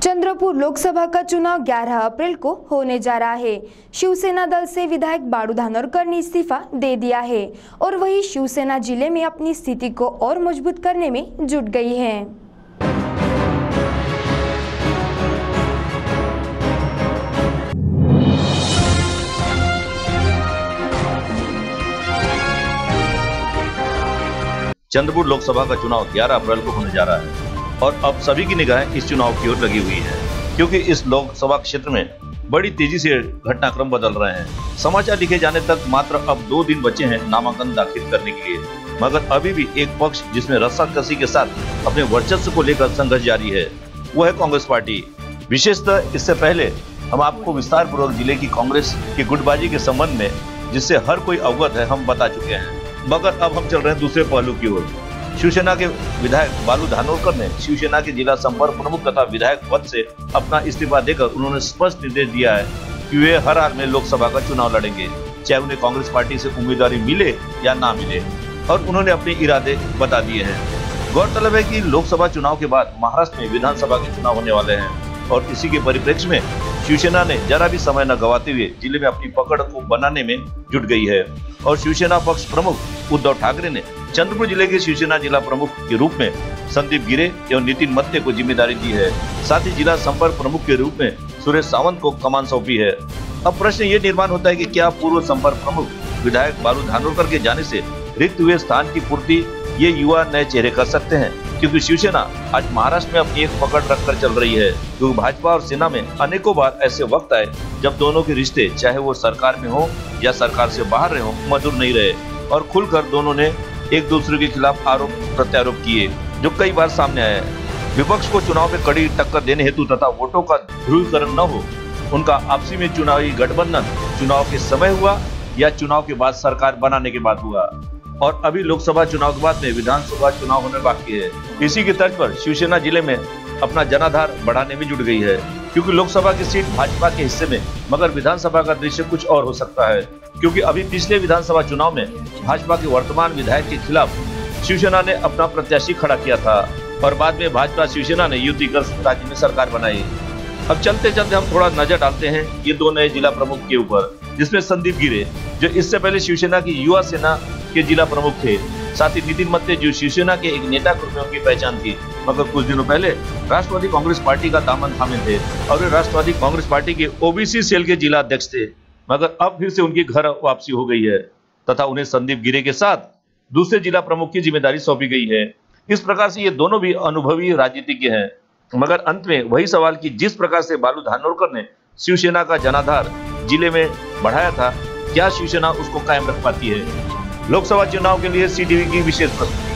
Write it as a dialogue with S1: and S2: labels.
S1: चंद्रपुर लोकसभा का चुनाव 11 अप्रैल को होने जा रहा है। शिवसेना दल से विधायक बाळू धानोरकर ने इस्तीफा दे दिया है और वही शिवसेना जिले में अपनी स्थिति को और मजबूत करने में जुट गई है।
S2: चंद्रपुर लोकसभा का चुनाव 11 अप्रैल को होने जा रहा है और अब सभी की निगाहें इस चुनाव की ओर लगी हुई है, क्योंकि इस लोकसभा क्षेत्र में बड़ी तेजी से घटनाक्रम बदल रहे हैं। समाचार लिखे जाने तक मात्र अब 2 दिन बचे हैं नामांकन दाखिल करने के लिए, मगर अभी भी एक पक्ष जिसमें रस्साकसी के साथ अपने वर्चस्व को लेकर संघर्ष जारी है, वो है कांग्रेस पार्टी। विशेषतः इससे पहले हम आपको विस्तार पूर्वक जिले की कांग्रेस की गुटबाजी के संबंध में, जिससे हर कोई अवगत है, हम बता चुके हैं। मगर अब हम चल रहे हैं दूसरे पहलू की ओर। शिवसेना के विधायक बाळू धानोरकर ने शिवसेना के जिला संपर्क प्रमुख तथा विधायक पद से अपना इस्तीफा देकर उन्होंने स्पष्ट निर्देश दिया है कि वे हर हाल में लोकसभा का चुनाव लड़ेंगे, चाहे उन्हें कांग्रेस पार्टी से उम्मीदवारी मिले या ना मिले, और उन्होंने अपने इरादे बता दिए हैं। गौरतलब है कि लोकसभा चुनाव के बाद महाराष्ट्र में विधानसभा के चुनाव होने वाले हैं और इसी के परिप्रेक्ष्य में शिवसेना ने जरा भी समय न गंवाते हुए जिले में अपनी पकड़ को बनाने में जुट गई है और शिवसेना पक्ष प्रमुख उद्धव ठाकरे ने चंद्रपुर जिले के शिवसेना जिला प्रमुख के रूप में संदीप गिरे एवं नितिन मत्ते को जिम्मेदारी दी है। साथ ही जिला संपर्क प्रमुख के रूप में सुरेश सावंत को कमान सौंपी है। अब प्रश्न ये निर्माण होता है कि क्या पूर्व संपर्क प्रमुख विधायक बाळू धानोरकर के जाने से रिक्त हुए स्थान की पूर्ति ये युवा नए चेहरे कर सकते हैं, क्योंकि शिवसेना आज महाराष्ट्र में अपनी एक पकड़ रखकर चल रही है। क्योंकि भाजपा और सेना में अनेकों बार ऐसे वक्त आए जब दोनों के रिश्ते, चाहे वो सरकार में हो या सरकार से बाहर रहे हो, मधुर नहीं रहे और खुलकर दोनों ने एक दूसरे के खिलाफ आरोप प्रत्यारोप किए, जो कई बार सामने आए। विपक्ष को चुनाव में कड़ी टक्कर देने हेतु तथा वोटों का ध्रुवीकरण न हो, उनका आपसी में चुनावी गठबंधन चुनाव के समय हुआ या चुनाव के बाद सरकार बनाने के बाद हुआ, और अभी लोकसभा चुनाव के बाद में विधानसभा चुनाव होने बाकी है। इसी की तर्ज पर शिवसेना जिले में अपना जनाधार बढ़ाने में जुट गई है, क्योंकि लोकसभा की सीट भाजपा के हिस्से में, मगर विधानसभा का दृश्य कुछ और हो सकता है। क्योंकि अभी पिछले विधानसभा चुनाव में भाजपा के वर्तमान विधायक के खिलाफ शिवसेना ने अपना प्रत्याशी खड़ा किया था और बाद में भाजपा शिवसेना ने युति कर राज्य में सरकार बनाई। अब चलते चलते हम थोड़ा नजर डालते हैं ये 2 नए जिला प्रमुख के ऊपर, जिसमें संदीप गिरे जो इससे पहले शिवसेना की युवा सेना के जिला प्रमुख थे, साथ ही नितिन मत्ते जो शिवसेना के एक नेता के रूप में उनकी पहचान थी, मगर कुछ दिनों पहले राष्ट्रवादी कांग्रेस पार्टी का दामन थामे थे और वे राष्ट्रवादी कांग्रेस पार्टी के ओबीसी सेल के जिला अध्यक्ष थे, मगर अब फिर से उनकी घर वापसी हो गई है तथा उन्हें संदीप गिरे के साथ दूसरे जिला प्रमुख की जिम्मेदारी सौंपी गई है। इस प्रकार से ये दोनों भी अनुभवी राजनीतिज्ञ हैं, मगर अंत में वही सवाल कि जिस प्रकार से बाळू धानोरकर ने शिवसेना का जनाधार जिले में बढ़ाया था, क्या शिवसेना उसको कायम रख पाती है? लोकसभा चुनाव के लिए CTV की विशेष प्रस्तुति।